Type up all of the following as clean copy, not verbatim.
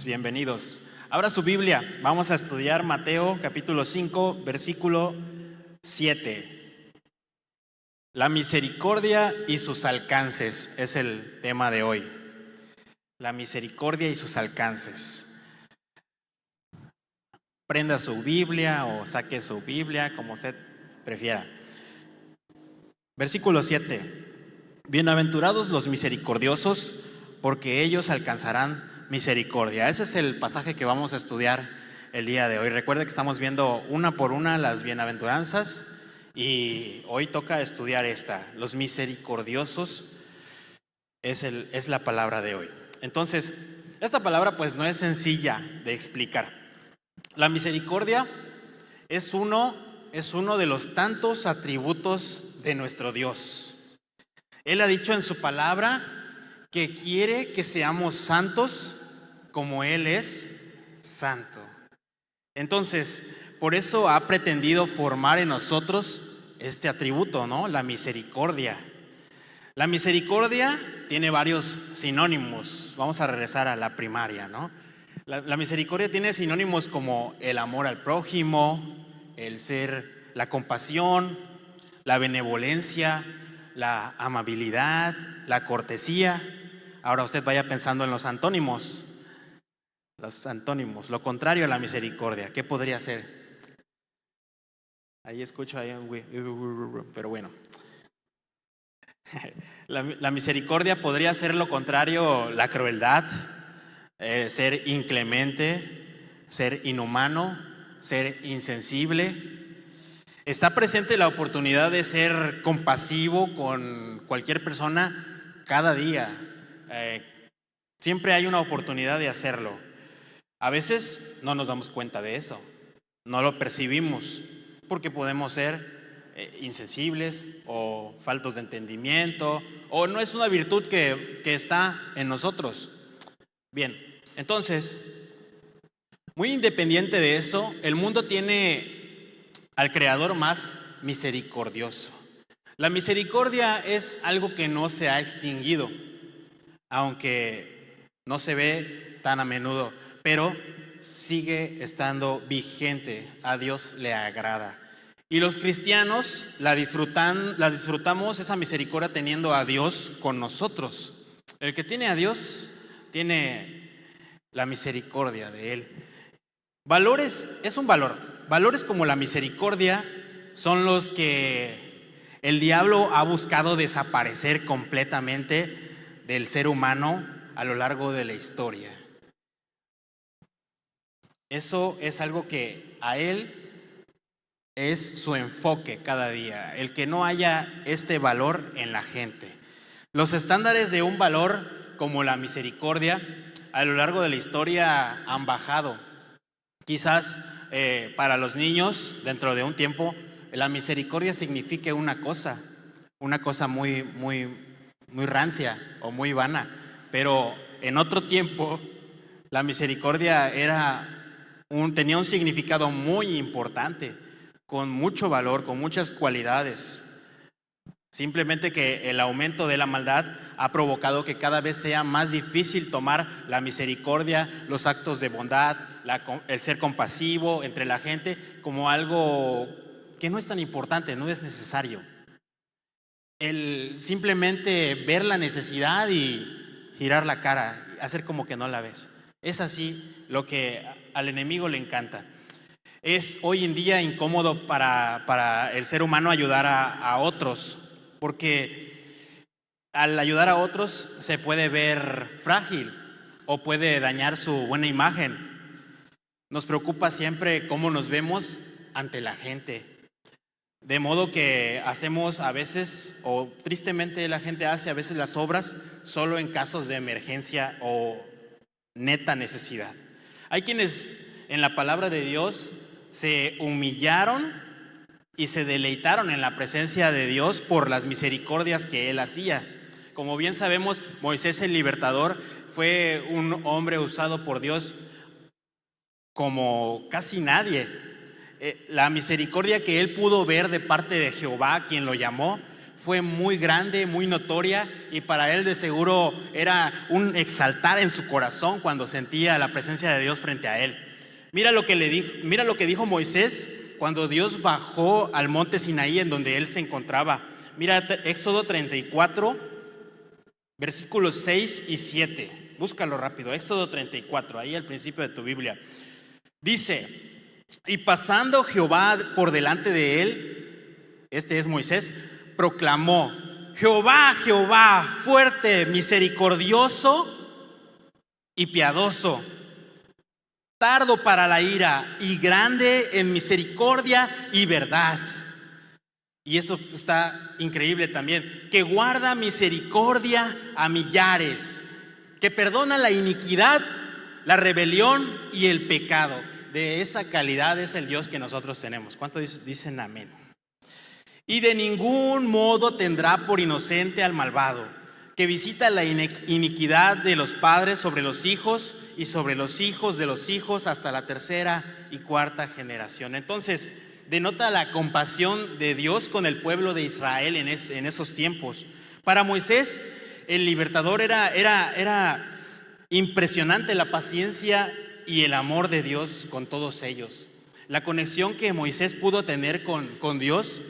Pues bienvenidos. Abra su Biblia. Vamos a estudiar Mateo capítulo 5, versículo 7. La misericordia y sus alcances es el tema de hoy. La misericordia y sus alcances. Prenda su Biblia o saque su Biblia, como usted prefiera. Versículo 7. Bienaventurados los misericordiosos, porque ellos alcanzarán misericordia. Ese es el pasaje que vamos a estudiar el día de hoy. Recuerde que estamos viendo una por una las bienaventuranzas y hoy toca estudiar esta. Los misericordiosos es la palabra de hoy. Entonces, esta palabra pues no es sencilla de explicar. La misericordia es uno de los tantos atributos de nuestro Dios. Él ha dicho en su palabra que quiere que seamos santos como Él es santo. Entonces, por eso ha pretendido formar en nosotros este atributo, ¿no? La misericordia. La misericordia tiene varios sinónimos. Vamos a regresar a la primaria, ¿no? La misericordia tiene sinónimos como el amor al prójimo, la compasión, la benevolencia, la amabilidad, la cortesía. Ahora usted vaya pensando en los antónimos. Los antónimos, lo contrario a la misericordia, ¿qué podría ser? Ahí escucho pero bueno. La misericordia podría ser lo contrario, la crueldad, ser inclemente, ser inhumano, ser insensible. Está presente la oportunidad de ser compasivo con cualquier persona cada día. Siempre hay una oportunidad de hacerlo. A veces no nos damos cuenta de eso, no lo percibimos, porque podemos ser insensibles o faltos de entendimiento, o no es una virtud que está en nosotros. Bien, entonces, muy independiente de eso, el mundo tiene al Creador más misericordioso. La misericordia es algo que no se ha extinguido, aunque no se ve tan a menudo, pero sigue estando vigente. A Dios le agrada. Y los cristianos la disfrutamos esa misericordia teniendo a Dios con nosotros. El que tiene a Dios tiene la misericordia de Él. Valores, es un valor. Valores como la misericordia son los que el diablo ha buscado desaparecer completamente del ser humano a lo largo de la historia. Eso es algo que a él es su enfoque cada día, el que no haya este valor en la gente. Los estándares de un valor como la misericordia a lo largo de la historia han bajado. Quizás para los niños, dentro de un tiempo, la misericordia signifique una cosa muy, muy, muy rancia o muy vana, pero en otro tiempo la misericordia tenía un significado muy importante, con mucho valor, con muchas cualidades. Simplemente que el aumento de la maldad ha provocado que cada vez sea más difícil tomar la misericordia, los actos de bondad, el ser compasivo entre la gente como algo que no es tan importante, no es necesario. El simplemente ver la necesidad y girar la cara, hacer como que no la ves. Es así lo que al enemigo le encanta. Es hoy en día incómodo para el ser humano ayudar a otros, porque al ayudar a otros se puede ver frágil o puede dañar su buena imagen. Nos preocupa siempre cómo nos vemos ante la gente. De modo que hacemos a veces, o tristemente la gente hace a veces las obras solo en casos de emergencia o neta necesidad. Hay quienes en la palabra de Dios se humillaron y se deleitaron en la presencia de Dios por las misericordias que Él hacía. Como bien sabemos, Moisés el libertador fue un hombre usado por Dios como casi nadie. La misericordia que él pudo ver de parte de Jehová, quien lo llamó, fue muy grande, muy notoria, y para él de seguro era un exaltar en su corazón cuando sentía la presencia de Dios frente a él. Mira lo que dijo Moisés cuando Dios bajó al monte Sinaí en donde él se encontraba. Mira Éxodo 34, versículos 6 y 7. Búscalo rápido, Éxodo 34, ahí al principio de tu Biblia. Dice: y pasando Jehová por delante de él, este es Moisés, proclamó: Jehová, Jehová, fuerte, misericordioso y piadoso, tardo para la ira y grande en misericordia y verdad. Y esto está increíble también, que guarda misericordia a millares, que perdona la iniquidad, la rebelión y el pecado. De esa calidad es el Dios que nosotros tenemos. ¿Cuántos dicen amén? Y de ningún modo tendrá por inocente al malvado, que visita la iniquidad de los padres sobre los hijos y sobre los hijos de los hijos hasta la tercera y cuarta generación. Entonces, denota la compasión de Dios con el pueblo de Israel en esos tiempos. Para Moisés, el libertador, era impresionante la paciencia y el amor de Dios con todos ellos. La conexión que Moisés pudo tener con Dios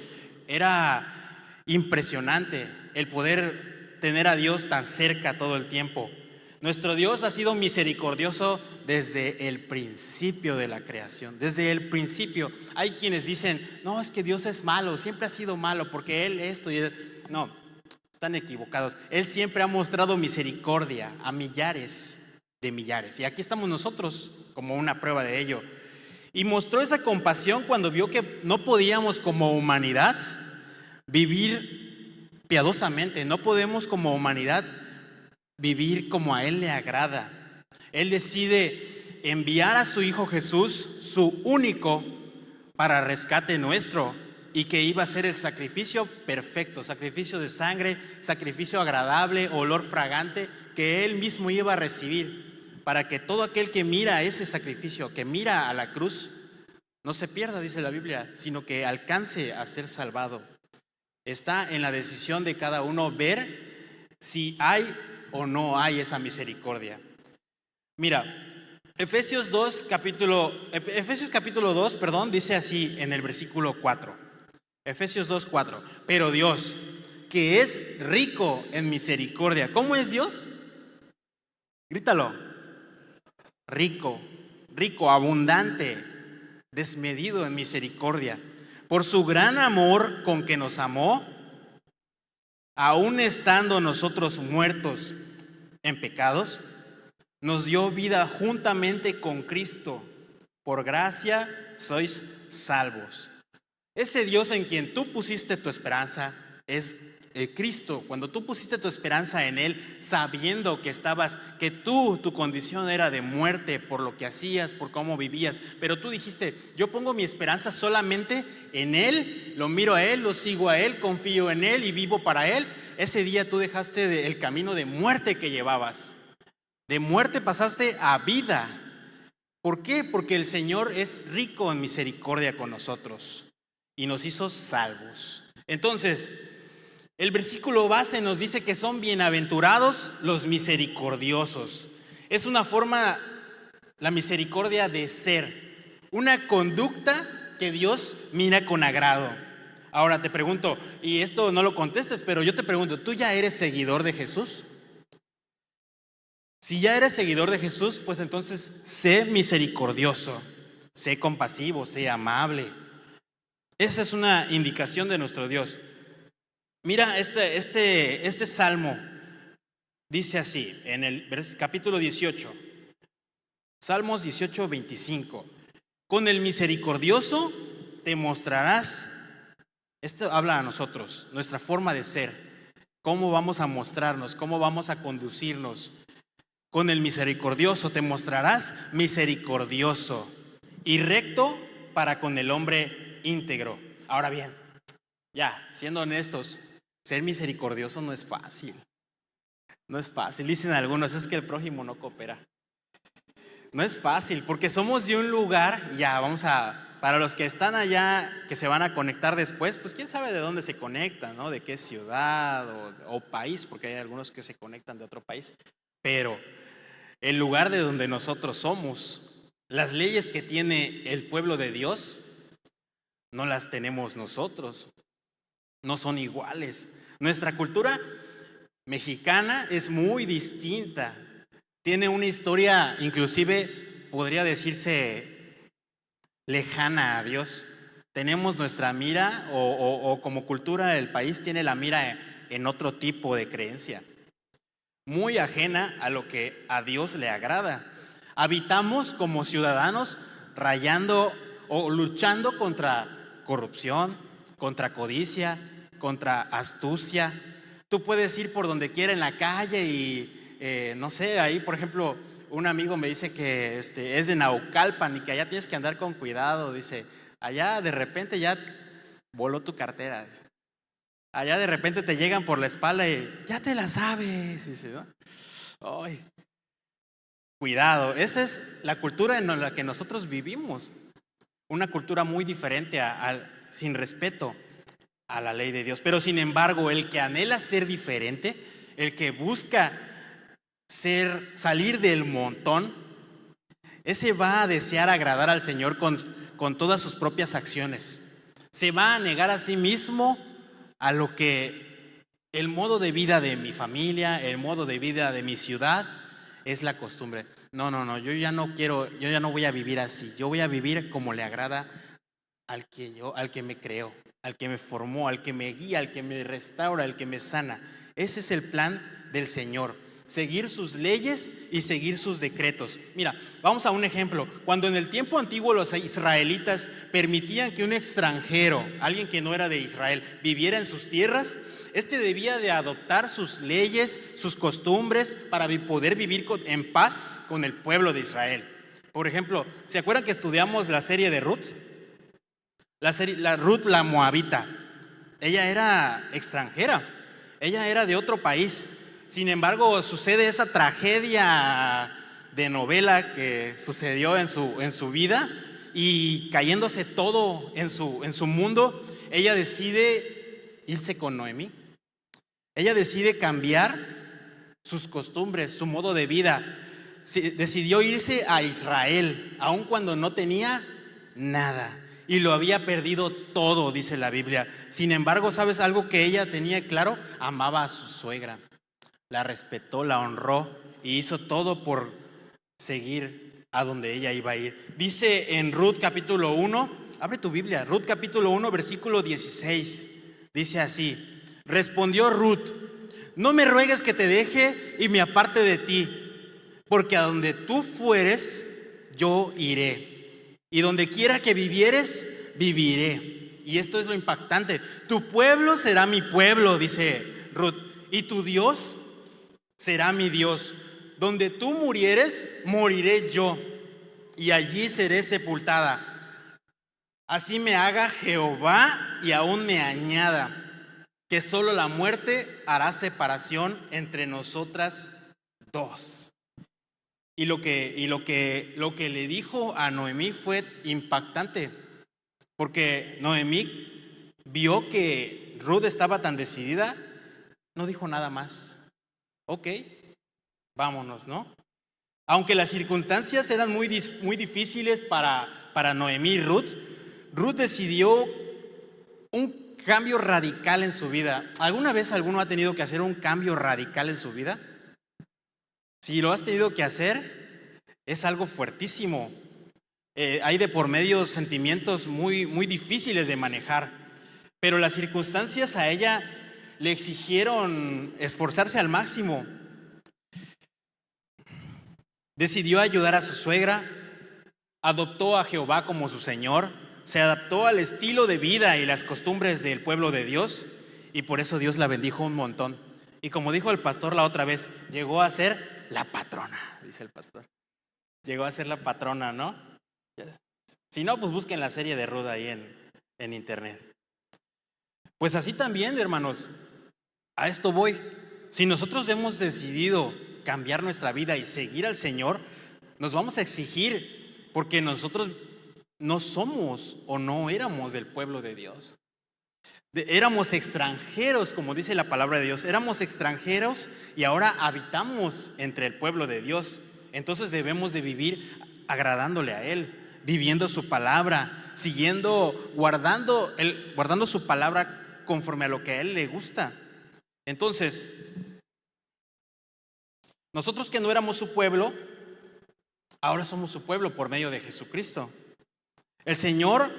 era impresionante, el poder tener a Dios tan cerca todo el tiempo. Nuestro Dios ha sido misericordioso desde el principio de la creación, desde el principio. Hay quienes dicen: no, es que Dios es malo, siempre ha sido malo porque Él esto y él. No, están equivocados. Él siempre ha mostrado misericordia a millares de millares, y aquí estamos nosotros como una prueba de ello. Y mostró esa compasión cuando vio que no podíamos como humanidad vivir piadosamente, no podemos como humanidad vivir como a Él le agrada. Él decide enviar a su Hijo Jesús, su único, para rescate nuestro, y que iba a ser el sacrificio perfecto, sacrificio de sangre, sacrificio agradable, olor fragante, que Él mismo iba a recibir, para que todo aquel que mira ese sacrificio, que mira a la cruz, no se pierda, dice la Biblia, sino que alcance a ser salvado. Está en la decisión de cada uno ver si hay o no hay esa misericordia. Mira, Efesios capítulo 2, dice así en el versículo 4. Efesios 2:4. Pero Dios, que es rico en misericordia. ¿Cómo es Dios? Grítalo. Rico, abundante, desmedido en misericordia. Por su gran amor con que nos amó, aun estando nosotros muertos en pecados, nos dio vida juntamente con Cristo. Por gracia sois salvos. Ese Dios en quien tú pusiste tu esperanza es Cristo. Cuando tú pusiste tu esperanza en Él, sabiendo que tu condición era de muerte por lo que hacías, por cómo vivías, pero tú dijiste: yo pongo mi esperanza solamente en Él, lo miro a Él, lo sigo a Él, confío en Él y vivo para Él. Ese día tú dejaste el camino de muerte que llevabas. De muerte pasaste a vida. ¿Por qué? Porque el Señor es rico en misericordia con nosotros y nos hizo salvos. Entonces, el versículo base nos dice que son bienaventurados los misericordiosos. Es una forma, la misericordia, de ser, una conducta que Dios mira con agrado. Ahora te pregunto, y esto no lo contestes, pero yo te pregunto: ¿tú ya eres seguidor de Jesús? Si ya eres seguidor de Jesús, pues entonces sé misericordioso, sé compasivo, sé amable. Esa es una indicación de nuestro Dios. Mira, este salmo dice así, en el capítulo 18, Salmos 18:25. Con el misericordioso te mostrarás. Esto habla a nosotros, nuestra forma de ser, cómo vamos a mostrarnos, cómo vamos a conducirnos. Con el misericordioso te mostrarás misericordioso y recto para con el hombre íntegro. Ahora bien, ya, siendo honestos, ser misericordioso no es fácil. No es fácil. Dicen algunos: es que el prójimo no coopera. No es fácil, porque somos de un lugar, ya vamos a Para los que están allá, que se van a conectar después, pues quién sabe de dónde se conectan, ¿no? De qué ciudad o país, porque hay algunos que se conectan de otro país. Pero el lugar de donde nosotros somos, las leyes que tiene el pueblo de Dios, no las tenemos nosotros, no son iguales. Nuestra cultura mexicana es muy distinta, tiene una historia, inclusive podría decirse lejana a Dios. Tenemos nuestra mira o como cultura del país tiene la mira en otro tipo de creencia, muy ajena a lo que a Dios le agrada. Habitamos como ciudadanos rayando o luchando contra corrupción, contra codicia, contra astucia. Tú puedes ir por donde quiera en la calle y no sé, ahí por ejemplo un amigo me dice que es de Naucalpan y que allá tienes que andar con cuidado. Dice, allá de repente ya voló tu cartera. Dice. Allá de repente te llegan por la espalda y ya te la sabes. Dice, ¿no? Ay, cuidado, esa es la cultura en la que nosotros vivimos. Una cultura muy diferente sin respeto a la ley de Dios. Pero sin embargo, el que anhela ser diferente, el que busca salir del montón, ese va a desear agradar al Señor con todas sus propias acciones. Se va a negar a sí mismo a lo que el modo de vida de mi familia, el modo de vida de mi ciudad es la costumbre. No, yo ya no voy a vivir así. Yo voy a vivir como le agrada al que me creó, al que me formó, al que me guía, al que me restaura, al que me sana. Ese es el plan del Señor. Seguir sus leyes y seguir sus decretos. Mira, vamos a un ejemplo. Cuando en el tiempo antiguo los israelitas permitían que un extranjero, alguien que no era de Israel, viviera en sus tierras, debía de adoptar sus leyes, sus costumbres para poder vivir en paz con el pueblo de Israel. Por ejemplo, ¿se acuerdan que estudiamos la serie de Ruth? La Ruth la moabita. Ella era extranjera, ella era de otro país. Sin embargo, sucede esa tragedia de novela que sucedió en su vida y cayéndose todo en su mundo, ella decide irse con Noemí. Ella decide cambiar sus costumbres, su modo de vida. Decidió irse a Israel, aun cuando no tenía nada y lo había perdido todo, dice la Biblia. Sin embargo, ¿sabes algo que ella tenía claro? Amaba a su suegra, la respetó, la honró y hizo todo por seguir a donde ella iba a ir. Dice en Ruth capítulo 1, abre tu Biblia, Ruth capítulo 1 versículo 16, dice así: respondió Ruth, no me ruegues que te deje y me aparte de ti, porque a donde tú fueres, yo iré, y donde quiera que vivieres, viviré. Y esto es lo impactante: tu pueblo será mi pueblo, dice Ruth, y tu Dios será mi Dios. Donde tú murieres, moriré yo, y allí seré sepultada. Así me haga Jehová y aún me añada, que solo la muerte hará separación entre nosotras dos. Y lo que le dijo a Noemí fue impactante, porque Noemí vio que Ruth estaba tan decidida, no dijo nada más. Ok, vámonos, ¿no? Aunque las circunstancias eran muy difíciles para Noemí y Ruth decidió un cambio radical en su vida. ¿Alguna vez alguno ha tenido que hacer un cambio radical en su vida? Si lo has tenido que hacer, es algo fuertísimo. Hay de por medio sentimientos muy difíciles de manejar, pero las circunstancias a ella le exigieron esforzarse al máximo. Decidió ayudar a su suegra, adoptó a Jehová como su Señor, se adaptó al estilo de vida y las costumbres del pueblo de Dios, y por eso Dios la bendijo un montón. Y como dijo el pastor la otra vez, llegó a ser la patrona, dice el pastor. Llegó a ser la patrona, ¿no? Si no, pues busquen la serie de Ruth ahí en internet. Pues así también, hermanos, a esto voy. Si nosotros hemos decidido cambiar nuestra vida y seguir al Señor, nos vamos a exigir, porque nosotros no somos o no éramos del pueblo de Dios. Éramos extranjeros, como dice la palabra de Dios. Éramos extranjeros y ahora habitamos entre el pueblo de Dios. Entonces debemos de vivir agradándole a Él, viviendo su palabra, siguiendo, guardando su palabra conforme a lo que a Él le gusta. Entonces, nosotros que no éramos su pueblo, ahora somos su pueblo por medio de Jesucristo. El Señor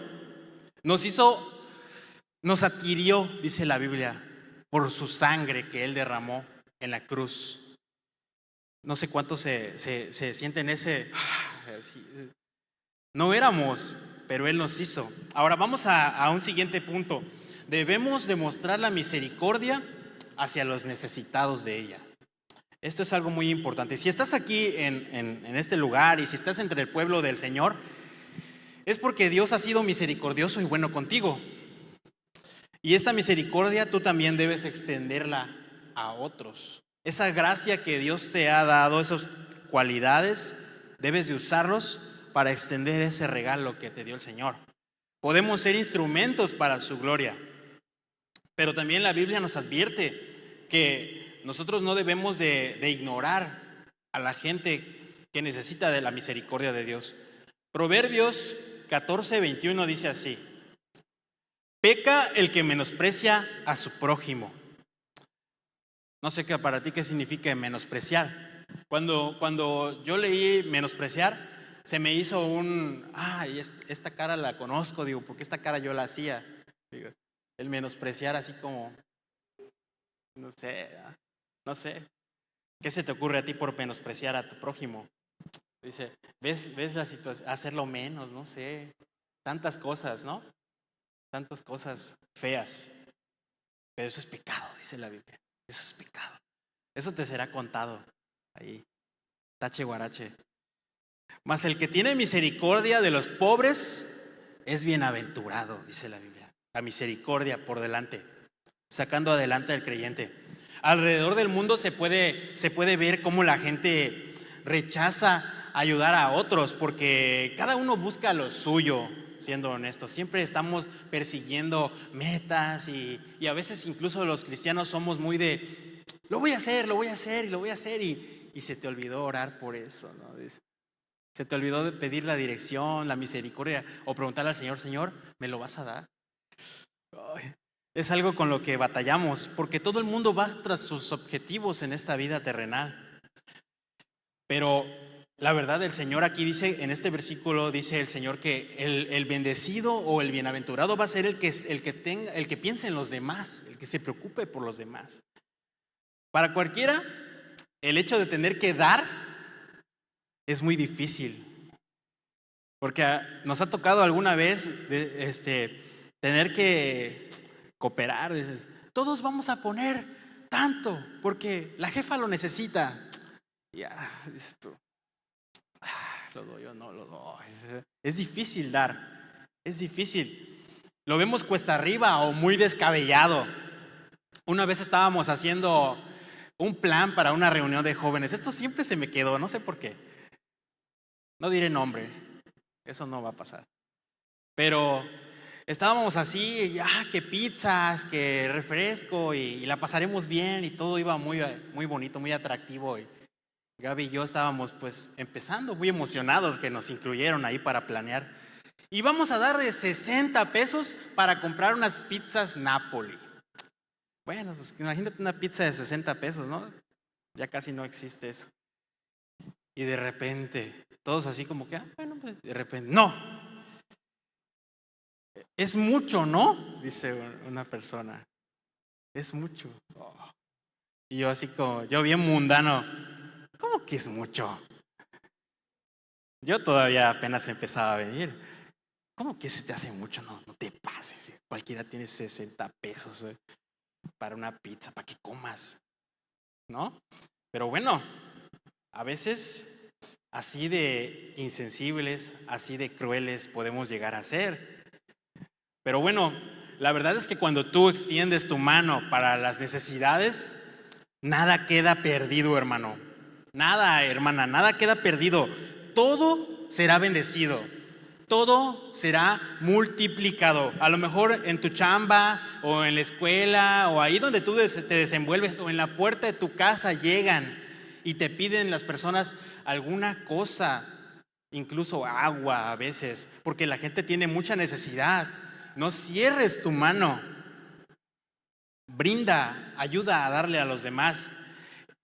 nos adquirió, dice la Biblia, por su sangre que Él derramó en la cruz. No sé cuántos se sienten así. No éramos, pero Él nos hizo. Ahora vamos a un siguiente punto. Debemos demostrar la misericordia hacia los necesitados de ella. Esto es algo muy importante. Si estás aquí en este lugar y si estás entre el pueblo del Señor, es porque Dios ha sido misericordioso y bueno contigo. Y esta misericordia tú también debes extenderla a otros. Esa gracia que Dios te ha dado, esas cualidades, debes de usarlos para extender ese regalo que te dio el Señor. Podemos ser instrumentos para su gloria. Pero también la Biblia nos advierte que nosotros no debemos de ignorar a la gente que necesita de la misericordia de Dios. Proverbios 14:21 dice así: peca el que menosprecia a su prójimo. No sé qué para ti qué significa menospreciar. Cuando yo leí menospreciar, se me hizo esta cara la conozco, digo, porque esta cara yo la hacía. Digo, el menospreciar así como, no sé. ¿Qué se te ocurre a ti por menospreciar a tu prójimo? Dice, ¿ves la situación? Hacerlo menos, no sé. Tantas cosas, ¿no? Tantas cosas feas. Pero eso es pecado, dice la Biblia. Eso es pecado. Eso te será contado ahí. Tache guarache. Mas el que tiene misericordia de los pobres es bienaventurado, dice la Biblia. La misericordia por delante, sacando adelante al creyente. Alrededor del mundo se puede ver cómo la gente rechaza ayudar a otros porque cada uno busca lo suyo, siendo honestos. Siempre estamos persiguiendo metas y a veces incluso los cristianos somos muy de lo voy a hacer y se te olvidó orar por eso, ¿no? Se te olvidó de pedir la dirección, la misericordia o preguntarle al Señor, Señor, ¿me lo vas a dar? Ay, es algo con lo que batallamos porque todo el mundo va tras sus objetivos en esta vida terrenal. Pero la verdad, el Señor aquí dice, en este versículo dice el Señor que el bendecido o el bienaventurado va a ser el que piense en los demás, el que se preocupe por los demás. Para cualquiera, el hecho de tener que dar es muy difícil, porque nos ha tocado alguna vez tener que cooperar. Dices, todos vamos a poner tanto porque la jefa lo necesita. Ya, dices tú, lo doy o no lo doy. Es difícil dar, es difícil. Lo vemos cuesta arriba o muy descabellado. Una vez estábamos haciendo un plan para una reunión de jóvenes. Esto siempre se me quedó, no sé por qué. No diré nombre, eso no va a pasar. Pero estábamos así, que pizzas, que refresco y la pasaremos bien y todo iba muy, muy bonito, muy atractivo. Y Gaby y yo estábamos pues empezando, muy emocionados que nos incluyeron ahí para planear. Y vamos a darle 60 pesos para comprar unas pizzas Napoli. Bueno, pues imagínate una pizza de 60 pesos, ¿no? Ya casi no existe eso. Y de repente, todos así como que, bueno, pues de repente, no. Es mucho, ¿no? Dice una persona. Es mucho. Oh. Y yo así como, yo bien mundano, ¿cómo que es mucho? Yo todavía apenas empezaba a venir. ¿Cómo que se te hace mucho? No te pases. Cualquiera tiene 60 pesos para una pizza, para que comas, ¿no? Pero bueno, a veces así de insensibles, así de crueles podemos llegar a ser. Pero bueno, la verdad es que cuando tú extiendes tu mano para las necesidades, nada queda perdido, hermano. Nada, hermana, nada queda perdido. Todo será bendecido. todo será multiplicado. A lo mejor en tu chamba o en la escuela o ahí donde tú te desenvuelves o en la puerta de tu casa llegan y te piden las personas alguna cosa, incluso agua a veces, porque la gente tiene mucha necesidad. No cierres tu mano, brinda, ayuda a darle a los demás.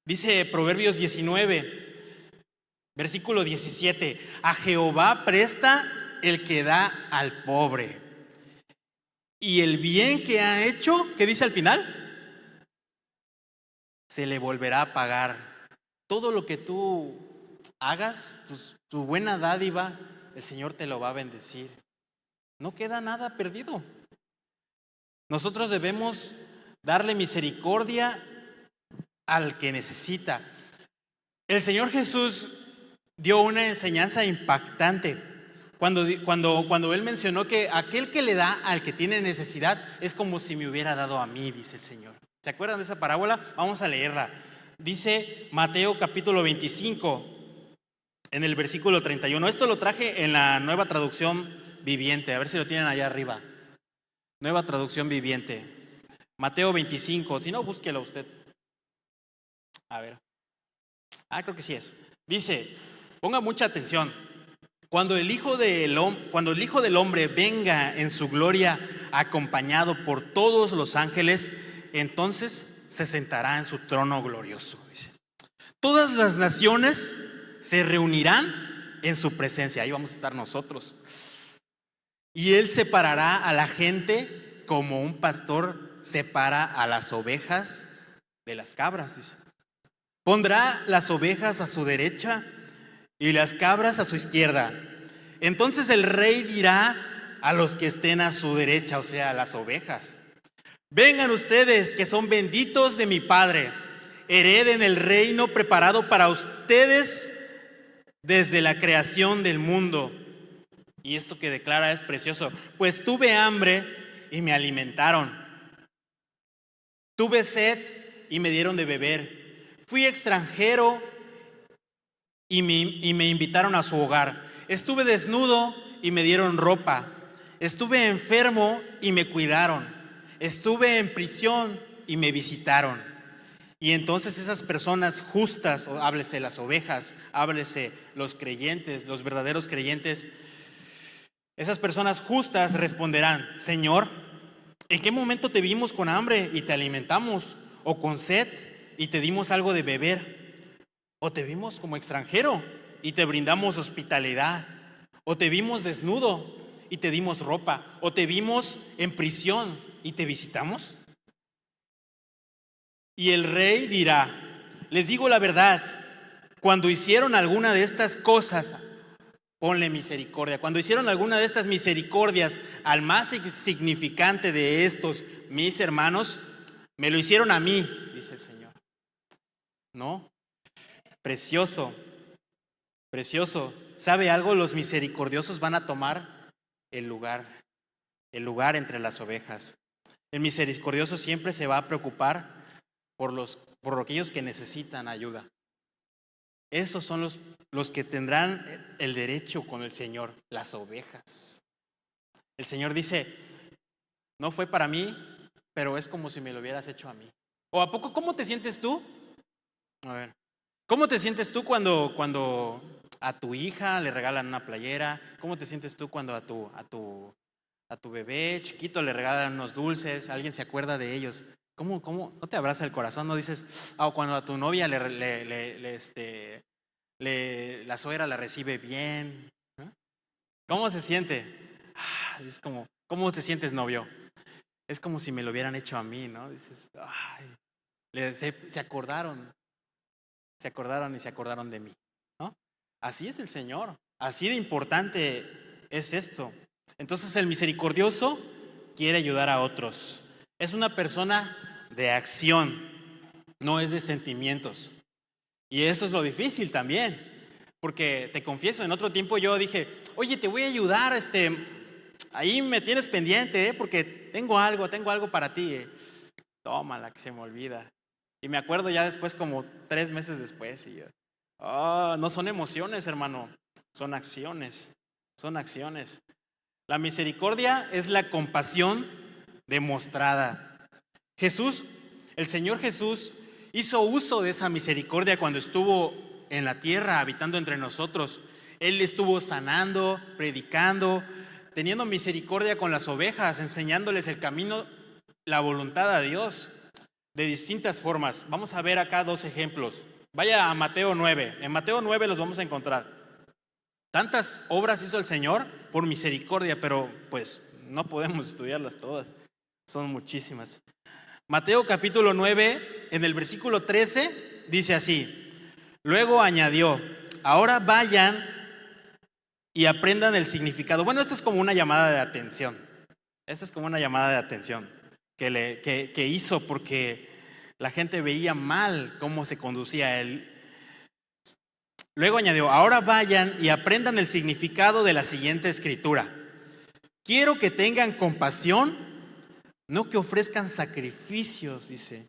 Dice Proverbios 19, versículo 17, a Jehová presta el que da al pobre, y el bien que ha hecho, ¿qué dice al final? Se le volverá a pagar. Todo lo que tú hagas, tu buena dádiva, el Señor te lo va a bendecir. No queda nada perdido. Nosotros debemos darle misericordia al que necesita. El Señor Jesús dio una enseñanza impactante cuando Él mencionó que aquel que le da al que tiene necesidad es como si me hubiera dado a mí, dice el Señor. ¿Se acuerdan de esa parábola? Vamos a leerla. Dice Mateo capítulo 25, en el versículo 31. Esto lo traje en la Nueva Traducción Viviente. A ver si lo tienen allá arriba. Nueva Traducción Viviente. Mateo 25. Si no, búsquelo usted. A ver. Creo que sí es. Dice, ponga mucha atención. Cuando el Hijo del Hombre venga en su gloria acompañado por todos los ángeles, entonces se sentará en su trono glorioso. Dice. Todas las naciones se reunirán en su presencia. Ahí vamos a estar nosotros. Y Él separará a la gente como un pastor separa a las ovejas de las cabras, dice. Pondrá las ovejas a su derecha y las cabras a su izquierda. Entonces el rey dirá a los que estén a su derecha, o sea, a las ovejas: vengan ustedes que son benditos de mi Padre, hereden el reino preparado para ustedes desde la creación del mundo. Y esto que declara es precioso. Pues tuve hambre y me alimentaron. Tuve sed y me dieron de beber. Fui extranjero y me invitaron a su hogar. Estuve desnudo y me dieron ropa. Estuve enfermo y me cuidaron. Estuve en prisión y me visitaron. Y entonces esas personas justas, háblese las ovejas, háblese los creyentes, los verdaderos creyentes, esas personas justas responderán: Señor, ¿en qué momento te vimos con hambre y te alimentamos? ¿O con sed y te dimos algo de beber? ¿O te vimos como extranjero y te brindamos hospitalidad? ¿O te vimos desnudo y te dimos ropa? ¿O te vimos en prisión y te visitamos? Y el rey dirá: les digo la verdad, cuando hicieron alguna de estas cosas, ponle misericordia. Cuando hicieron alguna de estas misericordias al más significante de estos, mis hermanos, me lo hicieron a mí, dice el Señor. ¿No? Precioso, precioso. ¿Sabe algo? Los misericordiosos van a tomar el lugar entre las ovejas. El misericordioso siempre se va a preocupar por aquellos que necesitan ayuda. Esos son los que tendrán el derecho con el Señor, las ovejas. El Señor dice: no fue para mí, pero es como si me lo hubieras hecho a mí. ¿O a poco cómo te sientes tú? A ver, ¿cómo te sientes tú cuando a tu hija le regalan una playera? ¿Cómo te sientes tú cuando a tu bebé chiquito le regalan unos dulces? ¿Alguien se acuerda de ellos? ¿Cómo no te abraza el corazón? No dices, cuando a tu novia la suegra la recibe bien, ¿no? ¿Cómo se siente? Es como, ¿cómo te sientes, novio? Es como si me lo hubieran hecho a mí, ¿no? Dices, se acordaron y se acordaron de mí, ¿no? Así es el Señor, así de importante es esto. Entonces el misericordioso quiere ayudar a otros. Es una persona de acción, no es de sentimientos. Y eso es lo difícil también, porque te confieso, en otro tiempo yo dije: oye, te voy a ayudar, ahí me tienes pendiente, porque tengo algo para ti. Tómala, que se me olvida. Y me acuerdo ya después, como 3 meses después, y yo, no son emociones, hermano, son acciones. son acciones. La misericordia es la compasión demostrada. Jesús, el Señor Jesús, hizo uso de esa misericordia cuando estuvo en la tierra, habitando entre nosotros. Él estuvo sanando, predicando, teniendo misericordia con las ovejas, enseñándoles el camino, la voluntad a Dios, de distintas formas. Vamos a ver acá 2 ejemplos. Vaya a Mateo 9. En Mateo 9 los vamos a encontrar. Tantas obras hizo el Señor por misericordia, pero pues no podemos estudiarlas todas. Son muchísimas. Mateo capítulo 9, en el versículo 13, dice así: luego añadió, ahora vayan y aprendan el significado. Bueno, esto es como una llamada de atención. Esta es como una llamada de atención que hizo porque la gente veía mal cómo se conducía él. Luego añadió, ahora vayan y aprendan el significado de la siguiente escritura. Quiero que tengan compasión, no que ofrezcan sacrificios, dice.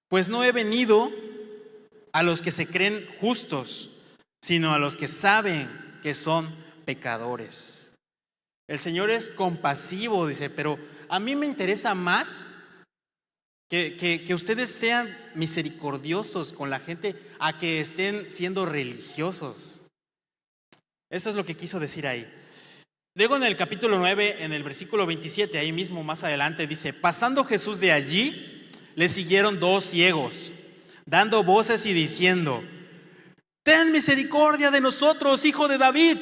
Pues no he venido a los que se creen justos, sino a los que saben que son pecadores. El Señor es compasivo, dice, pero a mí me interesa más que ustedes sean misericordiosos con la gente a que estén siendo religiosos. Eso es lo que quiso decir ahí. Luego en el capítulo 9, en el versículo 27, ahí mismo más adelante dice, pasando Jesús de allí, le siguieron 2 ciegos, dando voces y diciendo, ten misericordia de nosotros, hijo de David.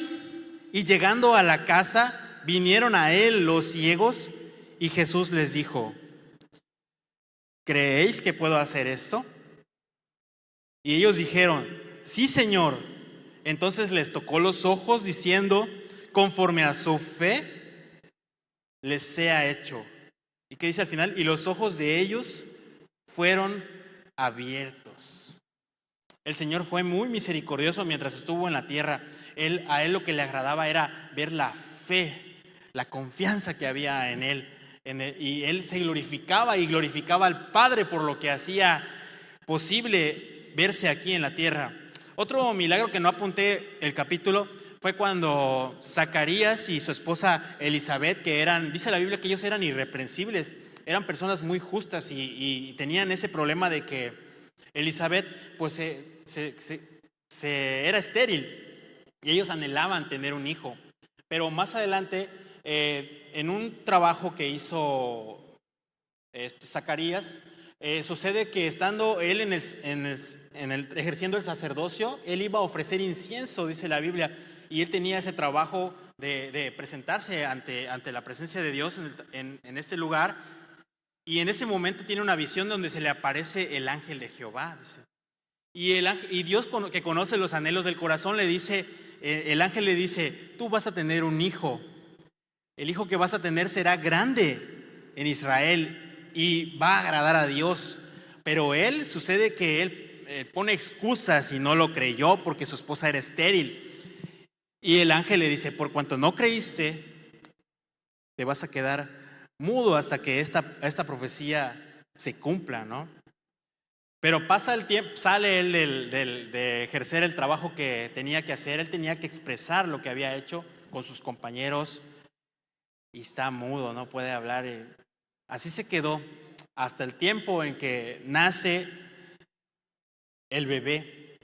Y llegando a la casa, vinieron a él los ciegos y Jesús les dijo, ¿creéis que puedo hacer esto? Y ellos dijeron, sí, Señor. Entonces les tocó los ojos diciendo, conforme a su fe les sea hecho. ¿Y qué dice al final? Y los ojos de ellos fueron abiertos. El Señor fue muy misericordioso mientras estuvo en la tierra. A él lo que le agradaba era ver la fe, la confianza que había en él. Y él se glorificaba y glorificaba al Padre por lo que hacía posible verse aquí en la tierra. Otro milagro que no apunté el capítulo fue cuando Zacarías y su esposa Elizabeth, que eran, dice la Biblia que ellos eran irreprensibles, eran personas muy justas y tenían ese problema de que Elizabeth pues era estéril y ellos anhelaban tener un hijo. Pero más adelante, en un trabajo que hizo Zacarías, sucede que estando él ejerciendo el sacerdocio, él iba a ofrecer incienso, dice la Biblia, y él tenía ese trabajo de presentarse ante la presencia de Dios en este lugar, y en ese momento tiene una visión donde se le aparece el ángel de Jehová, dice. Y Dios, que conoce los anhelos del corazón, le dice, el ángel le dice, tú vas a tener un hijo, el hijo que vas a tener será grande en Israel y va a agradar a Dios. Pero sucede que él pone excusas y no lo creyó porque su esposa era estéril. Y el ángel le dice, por cuanto no creíste, te vas a quedar mudo hasta que esta profecía se cumpla, ¿no? Pero pasa el tiempo, sale él de ejercer el trabajo que tenía que hacer, él tenía que expresar lo que había hecho con sus compañeros y está mudo, no puede hablar. Así se quedó hasta el tiempo en que nace el bebé.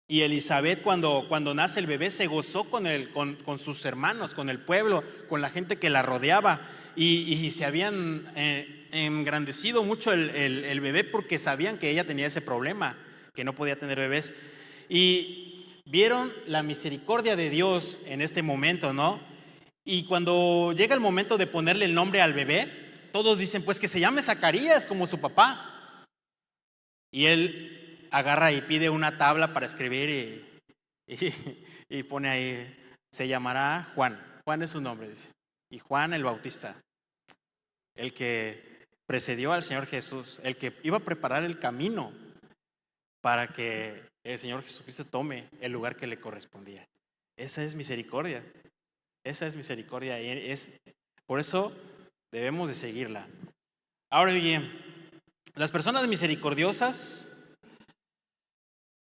Y Elizabeth cuando nace el bebé se gozó con sus hermanos, con el pueblo, con la gente que la rodeaba y se habían engrandecido mucho el bebé porque sabían que ella tenía ese problema, que no podía tener bebés. Y vieron la misericordia de Dios en este momento, ¿no? Y cuando llega el momento de ponerle el nombre al bebé, todos dicen, pues que se llame Zacarías como su papá. Y él agarra y pide una tabla para escribir y pone ahí, se llamará Juan. Juan es su nombre, dice. Y Juan el Bautista, el que precedió al Señor Jesús, el que iba a preparar el camino para que el Señor Jesucristo tome el lugar que le correspondía. Esa es misericordia. Esa es misericordia y por eso debemos de seguirla. Ahora bien, las personas misericordiosas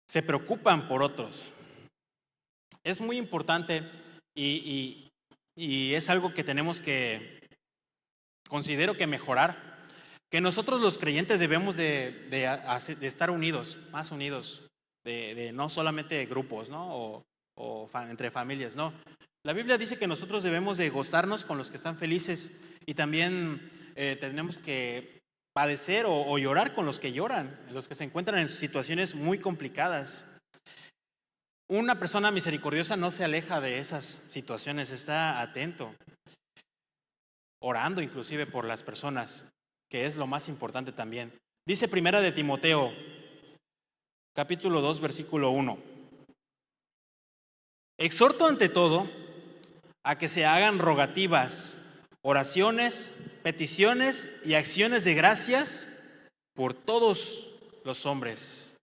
se preocupan por otros. Es muy importante y y es algo que tenemos considero que mejorar, que nosotros los creyentes debemos de estar unidos, más unidos, de no solamente grupos, ¿no? Entre familias, no. La Biblia dice que nosotros debemos de gozarnos con los que están felices y también tenemos que padecer o llorar con los que lloran, los que se encuentran en situaciones muy complicadas. Una persona misericordiosa no se aleja de esas situaciones, está atento, orando inclusive por las personas, que es lo más importante también. Dice Primera de Timoteo, capítulo 2, versículo 1. Exhorto ante todo a que se hagan rogativas, oraciones, peticiones y acciones de gracias por todos los hombres.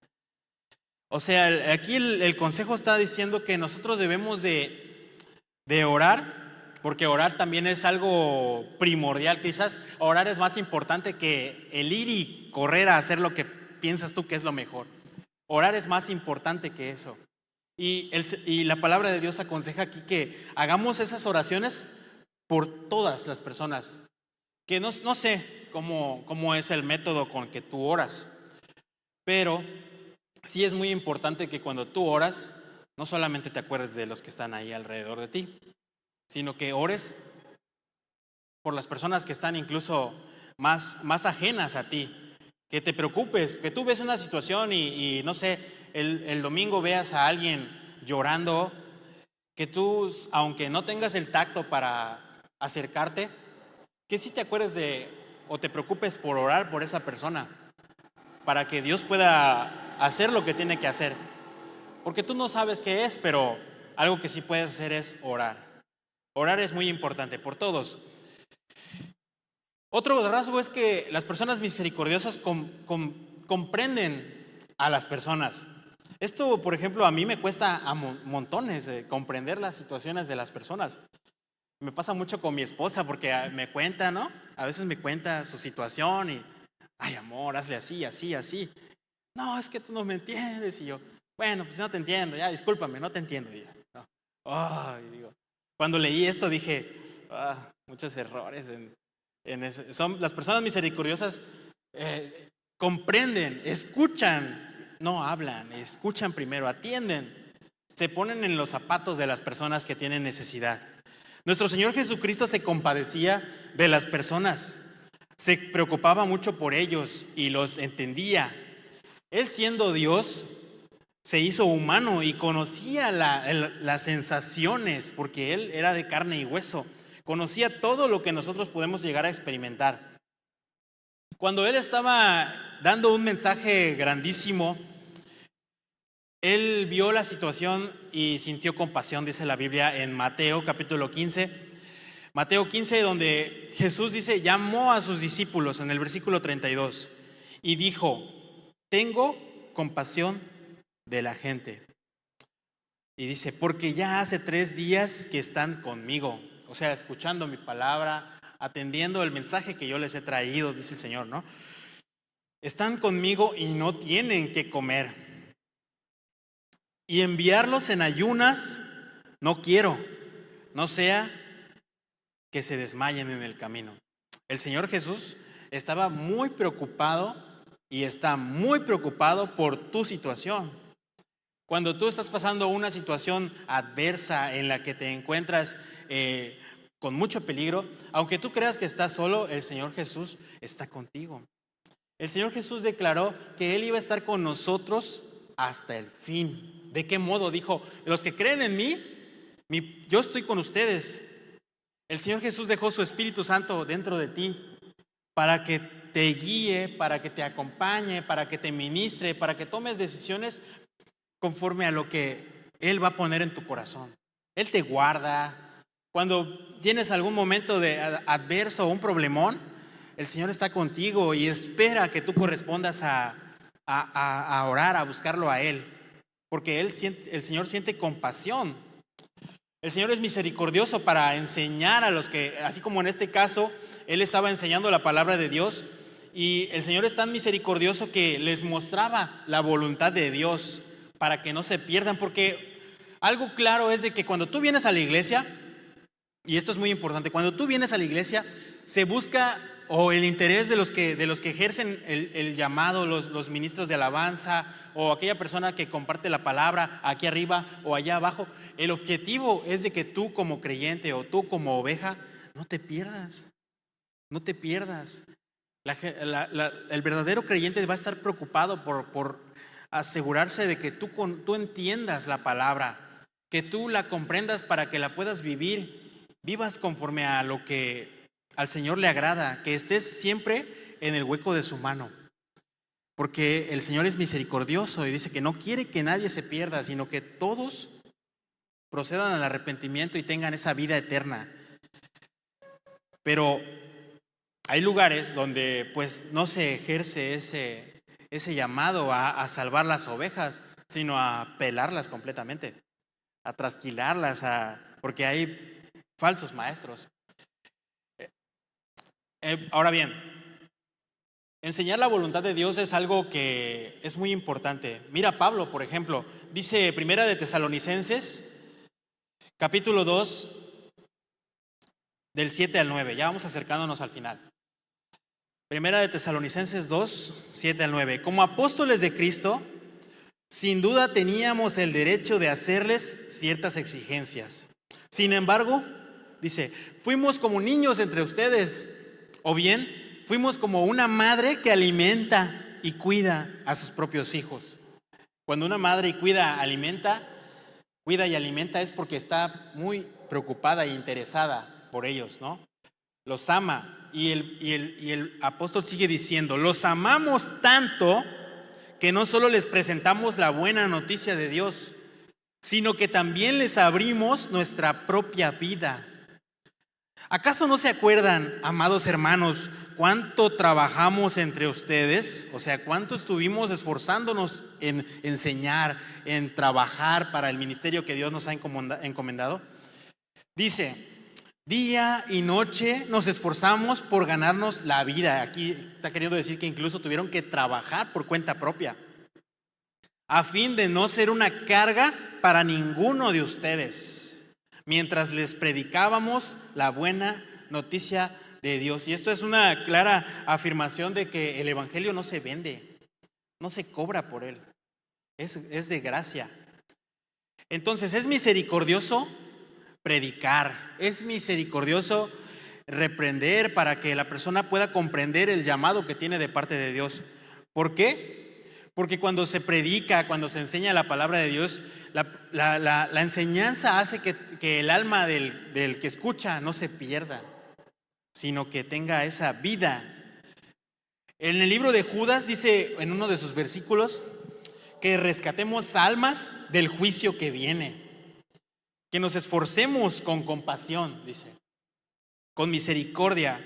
O sea, aquí el consejo está diciendo que nosotros debemos de orar, porque orar también es algo primordial. Quizás orar es más importante que el ir y correr a hacer lo que piensas tú que es lo mejor. Orar es más importante que eso. Y la palabra de Dios aconseja aquí que hagamos esas oraciones por todas las personas. Que no sé cómo es el método con que tú oras, pero sí es muy importante que cuando tú oras, no solamente te acuerdes de los que están ahí alrededor de ti, sino que ores por las personas que están incluso más ajenas a ti, que te preocupes, que tú ves una situación y no sé, el domingo veas a alguien llorando, que tú, aunque no tengas el tacto para acercarte, que sí te acuerdes o te preocupes por orar por esa persona, para que Dios pueda hacer lo que tiene que hacer. Porque tú no sabes qué es, pero algo que sí puedes hacer es orar. Orar es muy importante por todos. Otro rasgo es que las personas misericordiosas comprenden a las personas. Esto, por ejemplo, a mí me cuesta a montones comprender las situaciones de las personas. Me pasa mucho con mi esposa porque me cuenta, ¿no? A veces me cuenta su situación y, ay, amor, hazle así, así, así. No, es que tú no me entiendes. Y yo, bueno, pues no te entiendo, ya, discúlpame, no te entiendo. Y ya, no. Ay, digo, cuando leí esto dije, muchos errores son las personas misericordiosas, comprenden, escuchan, no hablan, escuchan primero, atienden, se ponen en los zapatos de las personas que tienen necesidad. Nuestro Señor Jesucristo se compadecía de las personas, se preocupaba mucho por ellos y los entendía. Él, siendo Dios, se hizo humano y conocía las sensaciones, porque Él era de carne y hueso. Conocía todo lo que nosotros podemos llegar a experimentar. Cuando Él estaba dando un mensaje grandísimo, Él vio la situación y sintió compasión, dice la Biblia en Mateo capítulo 15. Mateo 15, donde Jesús dice, llamó a sus discípulos en el versículo 32 y dijo, tengo compasión de la gente. Y dice, porque ya hace 3 días que están conmigo, o sea, escuchando mi palabra, atendiendo el mensaje que yo les he traído, dice el Señor, ¿no? Están conmigo y no tienen que comer. Y enviarlos en ayunas no quiero, no sea que se desmayen en el camino. El Señor Jesús estaba muy preocupado y está muy preocupado por tu situación. Cuando tú estás pasando una situación adversa en la que te encuentras con mucho peligro, aunque tú creas que estás solo, el Señor Jesús está contigo. El Señor Jesús declaró que Él iba a estar con nosotros hasta el fin. ¿De qué modo? Dijo, los que creen en mí, yo estoy con ustedes. El Señor Jesús dejó su Espíritu Santo dentro de ti para que te guíe, para que te acompañe, para que te ministre, para que tomes decisiones conforme a lo que Él va a poner en tu corazón. Él te guarda. Cuando tienes algún momento de adverso o un problemón, el Señor está contigo y espera que tú correspondas a orar, a buscarlo a Él. Porque el Señor siente compasión. El Señor es misericordioso para enseñar a los que, así como en este caso, Él estaba enseñando la palabra de Dios. Y el Señor es tan misericordioso que les mostraba la voluntad de Dios para que no se pierdan. Porque algo claro es de que cuando tú vienes a la iglesia, Y esto es muy importante. Cuando tú vienes a la iglesia, se busca o el interés de los que ejercen el llamado, los ministros de alabanza o aquella persona que comparte la palabra aquí arriba o allá abajo. El objetivo es de que tú como creyente o tú como oveja no te pierdas, no te pierdas. El verdadero creyente va a estar preocupado por asegurarse de que tú entiendas la palabra, que tú la comprendas para que la puedas vivir, vivas conforme a lo que al Señor le agrada, que estés siempre en el hueco de su mano. Porque el Señor es misericordioso y dice que no quiere que nadie se pierda, sino que todos procedan al arrepentimiento y tengan esa vida eterna. Pero hay lugares donde pues no se ejerce ese llamado a salvar las ovejas, sino a pelarlas completamente, a trasquilarlas, porque hay falsos maestros. Ahora bien, enseñar la voluntad de Dios es algo que es muy importante. Mira Pablo, por ejemplo, dice Primera de Tesalonicenses, capítulo 2, del 7 al 9. Ya vamos acercándonos al final. Primera de Tesalonicenses 2, 7 al 9. Como apóstoles de Cristo, sin duda teníamos el derecho de hacerles ciertas exigencias. Sin embargo, dice, fuimos como niños entre ustedes, o bien fuimos como una madre que alimenta y cuida a sus propios hijos. Cuando una madre cuida y alimenta es porque está muy preocupada e interesada por ellos, ¿no? Los ama. Y el apóstol sigue diciendo, los amamos tanto que no solo les presentamos la buena noticia de Dios, sino que también les abrimos nuestra propia vida. ¿Acaso no se acuerdan, amados hermanos, cuánto trabajamos entre ustedes? O sea, cuánto estuvimos esforzándonos en enseñar, en trabajar para el ministerio que Dios nos ha encomendado. Dice, día y noche nos esforzamos por ganarnos la vida. Aquí está queriendo decir que incluso tuvieron que trabajar por cuenta propia, a fin de no ser una carga para ninguno de ustedes, mientras les predicábamos la buena noticia de Dios. Y esto es una clara afirmación de que el evangelio no se vende, no se cobra por él, es de gracia. Entonces es misericordioso predicar, es misericordioso reprender para que la persona pueda comprender el llamado que tiene de parte de Dios. ¿Por qué? Porque cuando se predica, cuando se enseña la palabra de Dios, la enseñanza hace que el alma del que escucha no se pierda, sino que tenga esa vida. En el libro de Judas dice en uno de sus versículos que rescatemos almas del juicio que viene, que nos esforcemos con compasión, dice, con misericordia.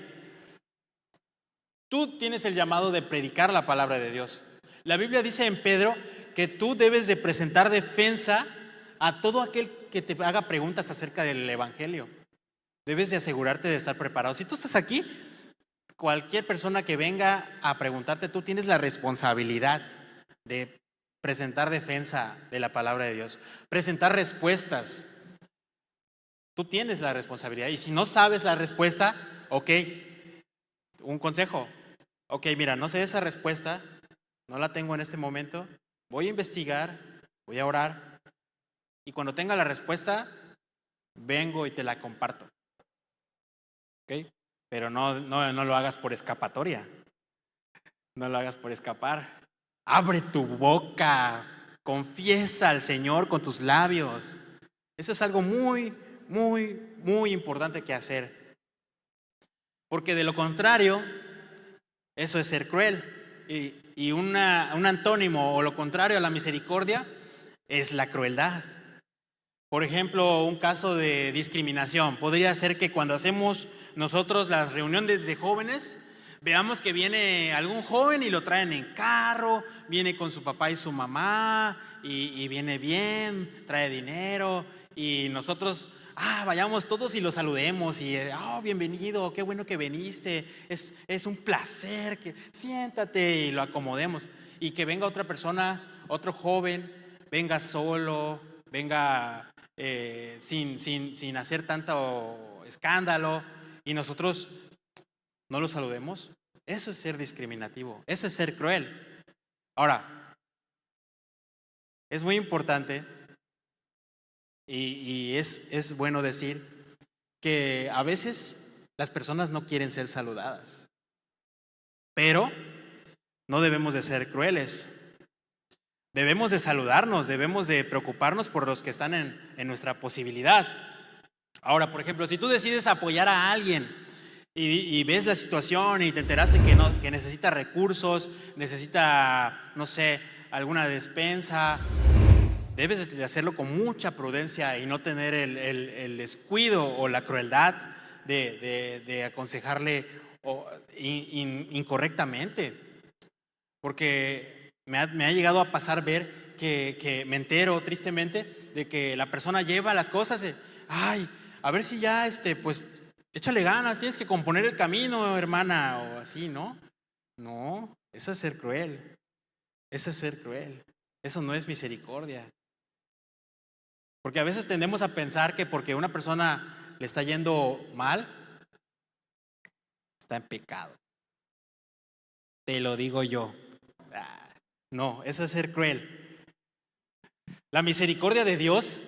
Tú tienes el llamado de predicar la palabra de Dios. La Biblia dice en Pedro que tú debes de presentar defensa a todo aquel que te haga preguntas acerca del evangelio. Debes de asegurarte de estar preparado. Si tú estás aquí, cualquier persona que venga a preguntarte, tú tienes la responsabilidad de presentar defensa de la palabra de Dios, presentar respuestas. Tú tienes la responsabilidad. Y si no sabes la respuesta, ok, un consejo. Ok, mira, no sé esa respuesta, no la tengo en este momento, voy a investigar, voy a orar y cuando tenga la respuesta, vengo y te la comparto. ¿Ok? Pero no lo hagas por escapatoria, no lo hagas por escapar. Abre tu boca, confiesa al Señor con tus labios. Eso es algo muy, muy, muy importante que hacer. Porque de lo contrario, eso es ser cruel. Y un antónimo o lo contrario a la misericordia es la crueldad. Por ejemplo, un caso de discriminación podría ser que cuando hacemos nosotros las reuniones de jóvenes, veamos que viene algún joven y lo traen en carro, viene con su papá y su mamá y viene bien, trae dinero y nosotros vayamos todos y lo saludemos y bienvenido, qué bueno que viniste, es un placer, que siéntate y lo acomodemos. Y que venga otra persona, otro joven, venga solo, venga sin hacer tanto escándalo y nosotros no lo saludemos. Eso es ser discriminativo, eso es ser cruel. Ahora, es muy importante y es bueno decir que a veces las personas no quieren ser saludadas, pero no debemos de ser crueles. Debemos de saludarnos, debemos de preocuparnos por los que están en nuestra posibilidad. Ahora, por ejemplo, si tú decides apoyar a alguien y ves la situación y te enteraste que necesita recursos, necesita, no sé, alguna despensa, debes de hacerlo con mucha prudencia y no tener el descuido o la crueldad de aconsejarle incorrectamente. Porque me ha llegado a pasar ver que me entero tristemente de que la persona lleva las cosas, ay, a ver si ya, pues, échale ganas, tienes que componer el camino, hermana, o así, ¿no? No, eso es ser cruel, eso es ser cruel, eso no es misericordia. Porque a veces tendemos a pensar que porque una persona le está yendo mal, está en pecado. Te lo digo yo. No, eso es ser cruel. La misericordia de Dios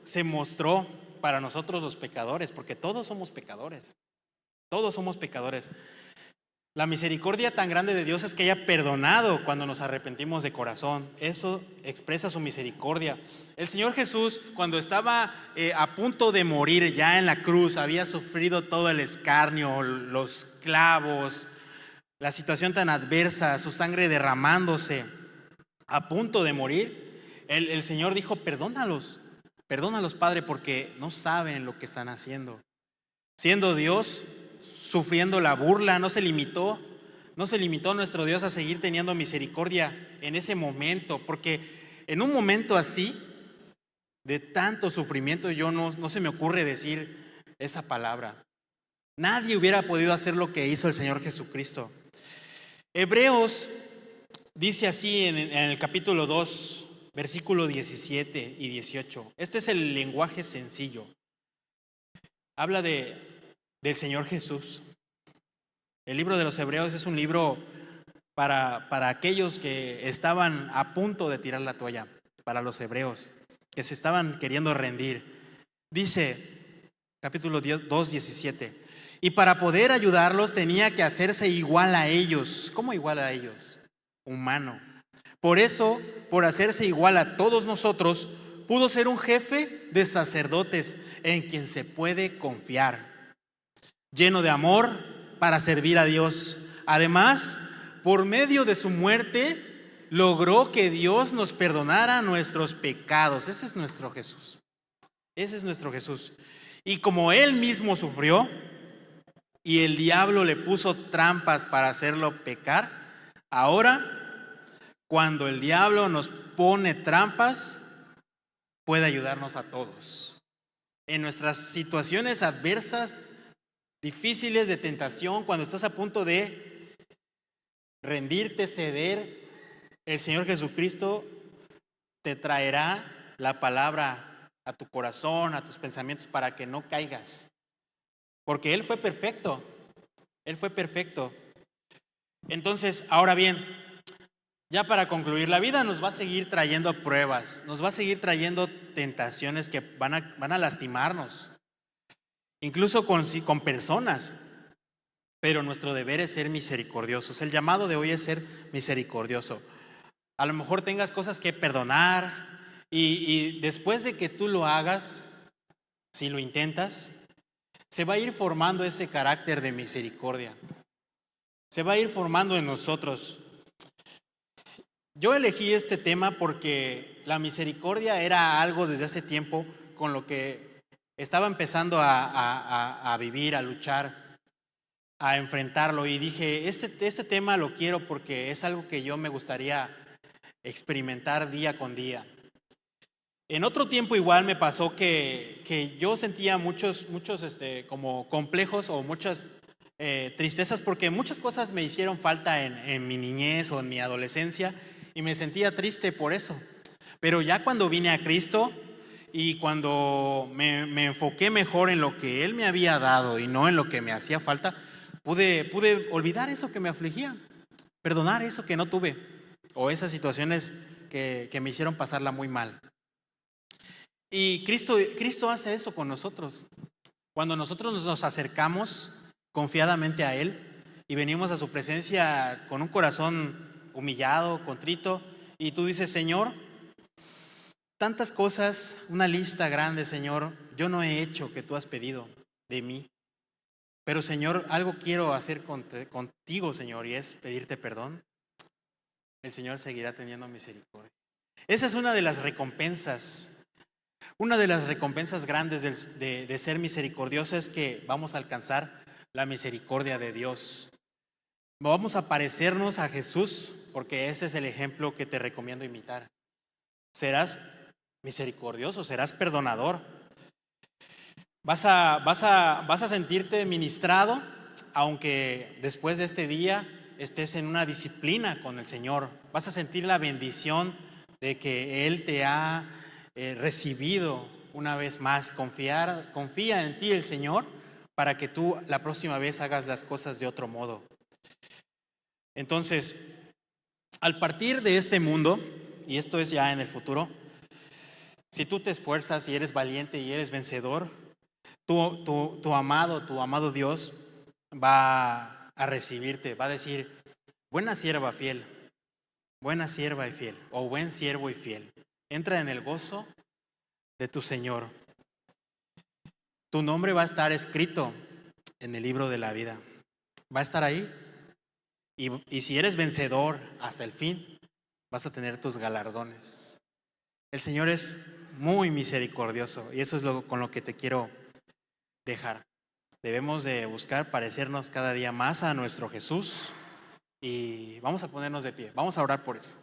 se mostró para nosotros los pecadores, porque todos somos pecadores. Todos somos pecadores. La misericordia tan grande de Dios es que haya perdonado cuando nos arrepentimos de corazón. Eso expresa su misericordia. El Señor Jesús, cuando estaba a punto de morir ya en la cruz, había sufrido todo el escarnio, los clavos, la situación tan adversa, su sangre derramándose, a punto de morir. El Señor dijo: perdónalos, Padre, porque no saben lo que están haciendo. Siendo Dios, sufriendo la burla, no se limitó nuestro Dios a seguir teniendo misericordia en ese momento, porque en un momento así, de tanto sufrimiento, no se me ocurre decir esa palabra. Nadie hubiera podido hacer lo que hizo el Señor Jesucristo. Hebreos dice así en el capítulo 2, versículo 17 y 18. Este es el lenguaje sencillo. Habla del Señor Jesús. El libro de los Hebreos es un libro para aquellos que estaban a punto de tirar la toalla, para los hebreos que se estaban queriendo rendir. Dice, capítulo 2, 17: y para poder ayudarlos tenía que hacerse igual a ellos. ¿Cómo igual a ellos? Humano. Por eso, por hacerse igual a todos nosotros, pudo ser un jefe de sacerdotes en quien se puede confiar, lleno de amor para servir a Dios. Además, por medio de su muerte, logró que Dios nos perdonara nuestros pecados. Ese es nuestro Jesús. Ese es nuestro Jesús. Y como Él mismo sufrió y el diablo le puso trampas para hacerlo pecar, ahora, cuando el diablo nos pone trampas, puede ayudarnos a todos. En nuestras situaciones adversas, difíciles, de tentación, cuando estás a punto de rendirte, ceder, el Señor Jesucristo te traerá la palabra a tu corazón, a tus pensamientos, para que no caigas. Porque Él fue perfecto. Él fue perfecto. Entonces, ahora bien, ya para concluir, la vida nos va a seguir trayendo pruebas, nos va a seguir trayendo tentaciones que van a lastimarnos, incluso con personas, pero nuestro deber es ser misericordiosos. El llamado de hoy es ser misericordioso. A lo mejor tengas cosas que perdonar y después de que tú lo hagas, si lo intentas, se va a ir formando ese carácter de misericordia. Se va a ir formando en nosotros. Yo elegí este tema porque la misericordia era algo desde hace tiempo con lo que estaba empezando a vivir, a luchar, a enfrentarlo, y dije, este tema lo quiero porque es algo que yo me gustaría experimentar día con día. En otro tiempo igual me pasó que yo sentía muchos como complejos o muchas tristezas, porque muchas cosas me hicieron falta en mi niñez o en mi adolescencia, y me sentía triste por eso. Pero ya cuando vine a Cristo, y cuando me enfoqué mejor en lo que Él me había dado y no en lo que me hacía falta, pude olvidar eso que me afligía, perdonar eso que no tuve o esas situaciones que me hicieron pasarla muy mal. Y Cristo hace eso con nosotros. Cuando nosotros nos acercamos confiadamente a Él y venimos a su presencia con un corazón humillado, contrito, y tú dices: Señor, tantas cosas, una lista grande, Señor, yo no he hecho que tú has pedido de mí. Pero, Señor, algo quiero hacer contigo, Señor, y es pedirte perdón. El Señor seguirá teniendo misericordia. Esa es una de las recompensas. Una de las recompensas grandes de ser misericordioso es que vamos a alcanzar la misericordia de Dios. Vamos a parecernos a Jesús, porque ese es el ejemplo que te recomiendo imitar. Serás misericordioso, serás perdonador. Vas a sentirte ministrado, aunque después de este día estés en una disciplina con el Señor. Vas a sentir la bendición de que Él te ha recibido una vez más. Confía en ti el Señor para que tú la próxima vez hagas las cosas de otro modo. Entonces, al partir de este mundo, y esto es ya en el futuro, si tú te esfuerzas y eres valiente y eres vencedor, tu amado Dios va a recibirte, va a decir: buena sierva fiel, buena sierva y fiel, o buen siervo y fiel. Entra en el gozo de tu Señor. Tu nombre va a estar escrito en el libro de la vida. Va a estar ahí. Y si eres vencedor hasta el fin, vas a tener tus galardones. El Señor es muy misericordioso y eso es con lo que te quiero dejar. Debemos de buscar parecernos cada día más a nuestro Jesús y vamos a ponernos de pie. Vamos a orar por eso.